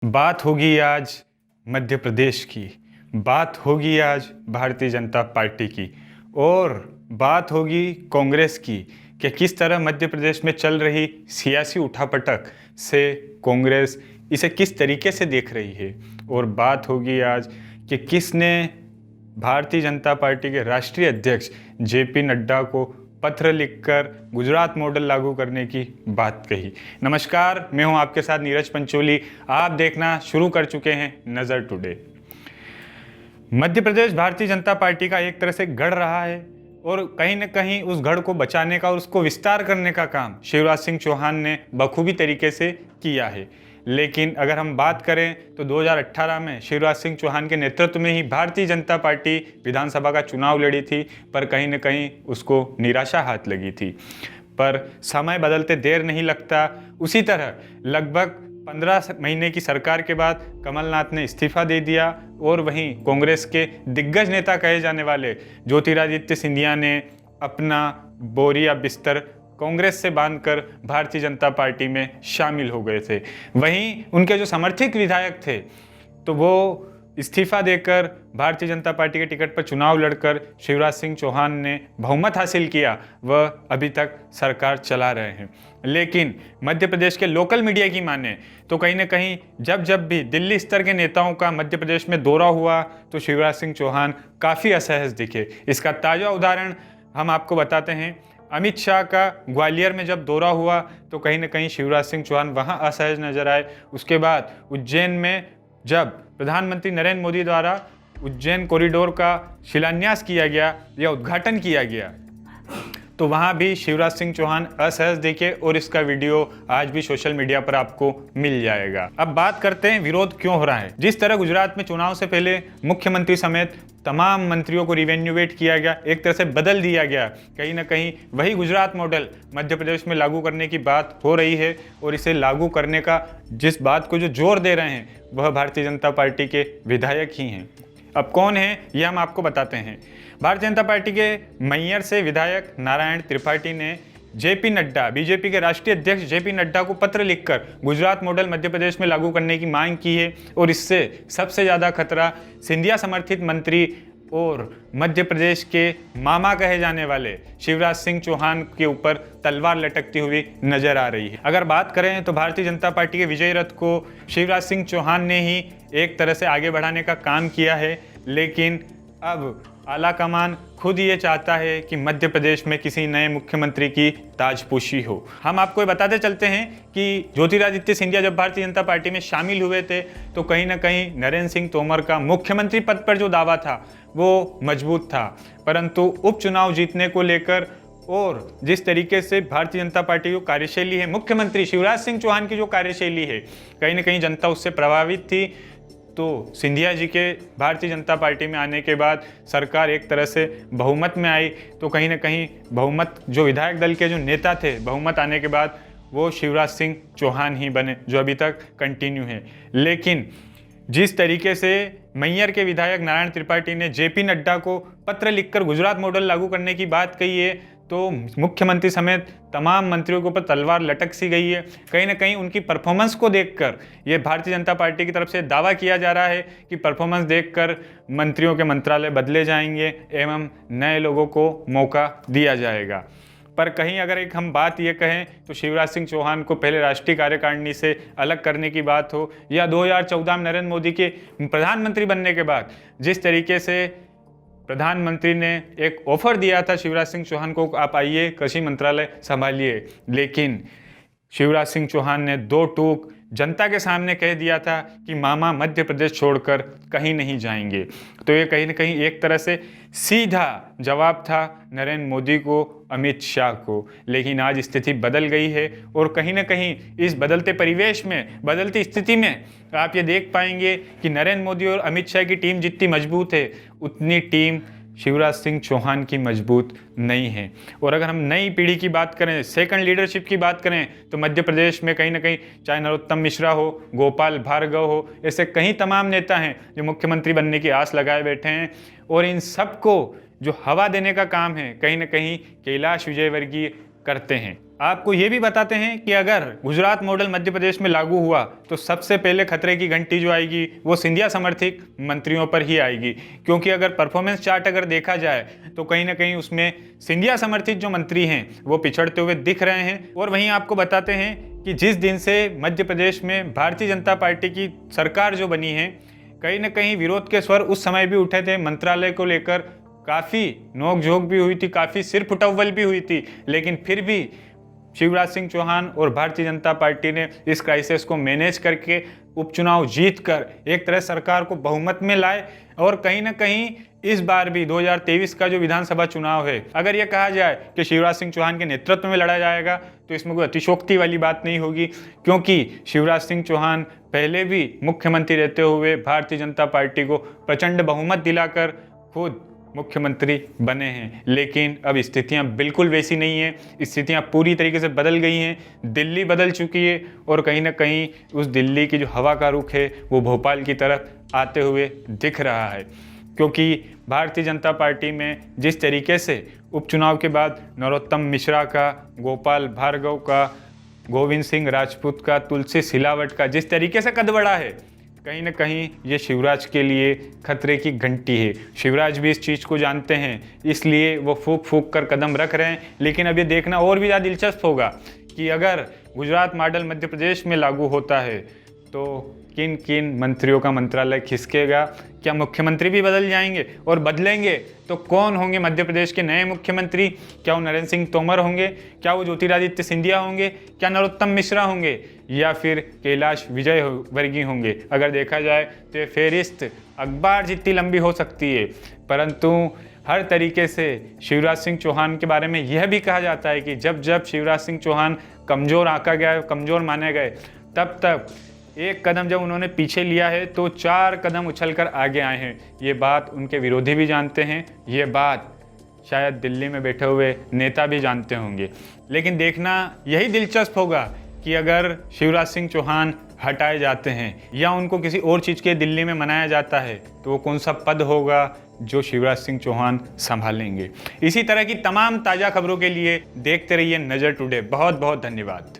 बात होगी आज मध्य प्रदेश की, बात होगी आज भारतीय जनता पार्टी की और बात होगी कांग्रेस की कि किस तरह मध्य प्रदेश में चल रही सियासी उठापटक से कांग्रेस इसे किस तरीके से देख रही है। और बात होगी आज कि किसने भारतीय जनता पार्टी के राष्ट्रीय अध्यक्ष जेपी नड्डा को पत्र लिखकर गुजरात मॉडल लागू करने की बात कही। नमस्कार, मैं हूं आपके साथ नीरज पंचोली। आप देखना शुरू कर चुके हैं नज़र टुडे। मध्य प्रदेश भारतीय जनता पार्टी का एक तरह से गढ़ रहा है और कहीं न कहीं उस गढ़ को बचाने का और उसको विस्तार करने का काम शिवराज सिंह चौहान ने बखूबी तरीके से किया है। लेकिन अगर हम बात करें तो 2018 में शिवराज सिंह चौहान के नेतृत्व में ही भारतीय जनता पार्टी विधानसभा का चुनाव लड़ी थी, पर कहीं न कहीं उसको निराशा हाथ लगी थी। पर समय बदलते देर नहीं लगता। उसी तरह लगभग 15 महीने की सरकार के बाद कमलनाथ ने इस्तीफा दे दिया और वहीं कांग्रेस के दिग्गज नेता कहे जाने वाले ज्योतिरादित्य सिंधिया ने अपना बोरिया बिस्तर कांग्रेस से बांधकर भारतीय जनता पार्टी में शामिल हो गए थे। वहीं उनके जो समर्थित विधायक थे तो वो इस्तीफा देकर भारतीय जनता पार्टी के टिकट पर चुनाव लड़कर शिवराज सिंह चौहान ने बहुमत हासिल किया। वह अभी तक सरकार चला रहे हैं। लेकिन मध्य प्रदेश के लोकल मीडिया की माने तो कहीं ना कहीं जब भी दिल्ली स्तर के नेताओं का मध्य प्रदेश में दौरा हुआ तो शिवराज सिंह चौहान काफ़ी असहज दिखे। इसका ताज़ा उदाहरण हम आपको बताते हैं। अमित शाह का ग्वालियर में जब दौरा हुआ तो कहीं ना कहीं शिवराज सिंह चौहान वहां असहज नजर आए। उसके बाद उज्जैन में जब प्रधानमंत्री नरेंद्र मोदी द्वारा उज्जैन कॉरिडोर का शिलान्यास किया गया या उद्घाटन किया गया तो वहां भी शिवराज सिंह चौहान असहज दिखे और इसका वीडियो आज भी सोशल मीडिया पर आपको मिल जाएगा। अब बात करते हैं विरोध क्यों हो रहा है। जिस तरह गुजरात में चुनाव से पहले मुख्यमंत्री समेत तमाम मंत्रियों को रिवेन्यूएट किया गया, एक तरह से बदल दिया गया, कहीं ना कहीं वही गुजरात मॉडल मध्य प्रदेश में लागू करने की बात हो रही है। और इसे लागू करने का जिस बात को जो जोर दे रहे हैं वह भारतीय जनता पार्टी के विधायक ही हैं। अब कौन है यह हम आपको बताते हैं। भारतीय जनता पार्टी के मैयर से विधायक नारायण त्रिपाठी ने जेपी नड्डा, बीजेपी के राष्ट्रीय अध्यक्ष जेपी नड्डा को पत्र लिखकर गुजरात मॉडल मध्य प्रदेश में लागू करने की मांग की है। और इससे सबसे ज़्यादा खतरा सिंधिया समर्थित मंत्री और मध्य प्रदेश के मामा कहे जाने वाले शिवराज सिंह चौहान के ऊपर तलवार लटकती हुई नजर आ रही है। अगर बात करें तो भारतीय जनता पार्टी के विजय रथ को शिवराज सिंह चौहान ने ही एक तरह से आगे बढ़ाने का काम किया है। लेकिन अब आला कमान खुद ये चाहता है कि मध्य प्रदेश में किसी नए मुख्यमंत्री की ताजपोशी हो। हम आपको ये बताते चलते हैं कि ज्योतिरादित्य सिंधिया जब भारतीय जनता पार्टी में शामिल हुए थे तो कहीं ना कहीं नरेंद्र सिंह तोमर का मुख्यमंत्री पद पर जो दावा था वो मजबूत था, परंतु उपचुनाव जीतने को लेकर और जिस तरीके से भारतीय जनता पार्टी की कार्यशैली है, मुख्यमंत्री शिवराज सिंह चौहान की जो कार्यशैली है, कहीं ना कहीं जनता उससे प्रभावित थी। तो सिंधिया जी के भारतीय जनता पार्टी में आने के बाद सरकार एक तरह से बहुमत में आई तो कहीं ना कहीं बहुमत जो विधायक दल के जो नेता थे, बहुमत आने के बाद वो शिवराज सिंह चौहान ही बने जो अभी तक कंटिन्यू है। लेकिन जिस तरीके से मैयर के विधायक नारायण त्रिपाठी ने जेपी नड्डा को पत्र लिखकर गुजरात मॉडल लागू करने की बात कही है तो मुख्यमंत्री समेत तमाम मंत्रियों के ऊपर तलवार लटक सी गई है। कहीं ना कहीं उनकी परफॉर्मेंस को देखकर ये भारतीय जनता पार्टी की तरफ से दावा किया जा रहा है कि परफॉर्मेंस देखकर मंत्रियों के मंत्रालय बदले जाएंगे एवं नए लोगों को मौका दिया जाएगा। पर कहीं अगर एक हम बात ये कहें तो शिवराज सिंह चौहान को पहले राष्ट्रीय कार्यकारिणी से अलग करने की बात हो या 2014 में नरेंद्र मोदी के प्रधानमंत्री बनने के बाद जिस तरीके से प्रधानमंत्री ने एक ऑफर दिया था शिवराज सिंह चौहान को, आप आइए कृषि मंत्रालय संभालिए, लेकिन शिवराज सिंह चौहान ने दो टूक जनता के सामने कह दिया था कि मामा मध्य प्रदेश छोड़कर कहीं नहीं जाएंगे। तो ये कहीं ना कहीं एक तरह से सीधा जवाब था नरेंद्र मोदी को, अमित शाह को। लेकिन आज स्थिति बदल गई है और कहीं ना कहीं इस बदलते परिवेश में, बदलती स्थिति में आप ये देख पाएंगे कि नरेंद्र मोदी और अमित शाह की टीम जितनी मजबूत है उतनी टीम शिवराज सिंह चौहान की मजबूत नहीं है। और अगर हम नई पीढ़ी की बात करें, सेकंड लीडरशिप की बात करें तो मध्य प्रदेश में कहीं ना कहीं चाहे नरोत्तम मिश्रा हो, गोपाल भार्गव हो, ऐसे कई तमाम नेता हैं जो मुख्यमंत्री बनने की आस लगाए बैठे हैं। और इन सबको जो हवा देने का काम है कहीं ना कहीं कैलाश विजयवर्गीय करते हैं। आपको ये भी बताते हैं कि अगर गुजरात मॉडल मध्य प्रदेश में लागू हुआ तो सबसे पहले खतरे की घंटी जो आएगी वो सिंधिया समर्थित मंत्रियों पर ही आएगी, क्योंकि अगर परफॉर्मेंस चार्ट अगर देखा जाए तो कहीं ना कहीं उसमें सिंधिया समर्थित जो मंत्री हैं वो पिछड़ते हुए दिख रहे हैं। और वहीं आपको बताते हैं कि जिस दिन से मध्य प्रदेश में भारतीय जनता पार्टी की सरकार जो बनी है, कहीं ना कहीं विरोध के स्वर उस समय भी उठे थे, मंत्रालय को लेकर काफ़ी नोकझोंक भी हुई थी, काफ़ी सिर फुटव्वल भी हुई थी, लेकिन फिर भी शिवराज सिंह चौहान और भारतीय जनता पार्टी ने इस क्राइसिस को मैनेज करके उपचुनाव जीतकर एक तरह सरकार को बहुमत में लाए। और कहीं ना कहीं इस बार भी 2023 का जो विधानसभा चुनाव है, अगर यह कहा जाए कि शिवराज सिंह चौहान के नेतृत्व में लड़ा जाएगा तो इसमें कोई अतिशोक्ति वाली बात नहीं होगी, क्योंकि शिवराज सिंह चौहान पहले भी मुख्यमंत्री रहते हुए भारतीय जनता पार्टी को प्रचंड बहुमत दिलाकर खुद मुख्यमंत्री बने हैं। लेकिन अब स्थितियां बिल्कुल वैसी नहीं हैं, स्थितियां पूरी तरीके से बदल गई हैं, दिल्ली बदल चुकी है और कहीं ना कहीं उस दिल्ली की जो हवा का रुख है वो भोपाल की तरफ आते हुए दिख रहा है। क्योंकि भारतीय जनता पार्टी में जिस तरीके से उपचुनाव के बाद नरोत्तम मिश्रा का, गोपाल भार्गव का, गोविंद सिंह राजपूत का, तुलसी सिलावट का जिस तरीके से कद बढ़ा है, कहीं ना कहीं ये शिवराज के लिए खतरे की घंटी है। शिवराज भी इस चीज़ को जानते हैं, इसलिए वो फूक फूक कर कदम रख रहे हैं। लेकिन अब ये देखना और भी ज़्यादा दिलचस्प होगा कि अगर गुजरात मॉडल मध्य प्रदेश में लागू होता है तो किन किन मंत्रियों का मंत्रालय खिसकेगा, क्या मुख्यमंत्री भी बदल जाएंगे, और बदलेंगे तो कौन होंगे मध्य प्रदेश के नए मुख्यमंत्री? क्या वो नरेंद्र सिंह तोमर होंगे, क्या वो ज्योतिरादित्य सिंधिया होंगे, क्या नरोत्तम मिश्रा होंगे, या फिर कैलाश विजयवर्गीय होंगे? अगर देखा जाए तो ये फेहरिस्त अखबार जितनी लंबी हो सकती है, परंतु हर तरीके से शिवराज सिंह चौहान के बारे में यह भी कहा जाता है कि जब जब शिवराज सिंह चौहान कमज़ोर आंका गया, कमज़ोर माने गए, तब तक एक कदम जब उन्होंने पीछे लिया है तो 4 कदम उछलकर आगे आए हैं। ये बात उनके विरोधी भी जानते हैं, ये बात शायद दिल्ली में बैठे हुए नेता भी जानते होंगे। लेकिन देखना यही दिलचस्प होगा कि अगर शिवराज सिंह चौहान हटाए जाते हैं या उनको किसी और चीज़ के दिल्ली में मनाया जाता है तो वो कौन सा पद होगा जो शिवराज सिंह चौहान संभालेंगे। इसी तरह की तमाम ताज़ा खबरों के लिए देखते रहिए नज़र टुडे। बहुत बहुत धन्यवाद।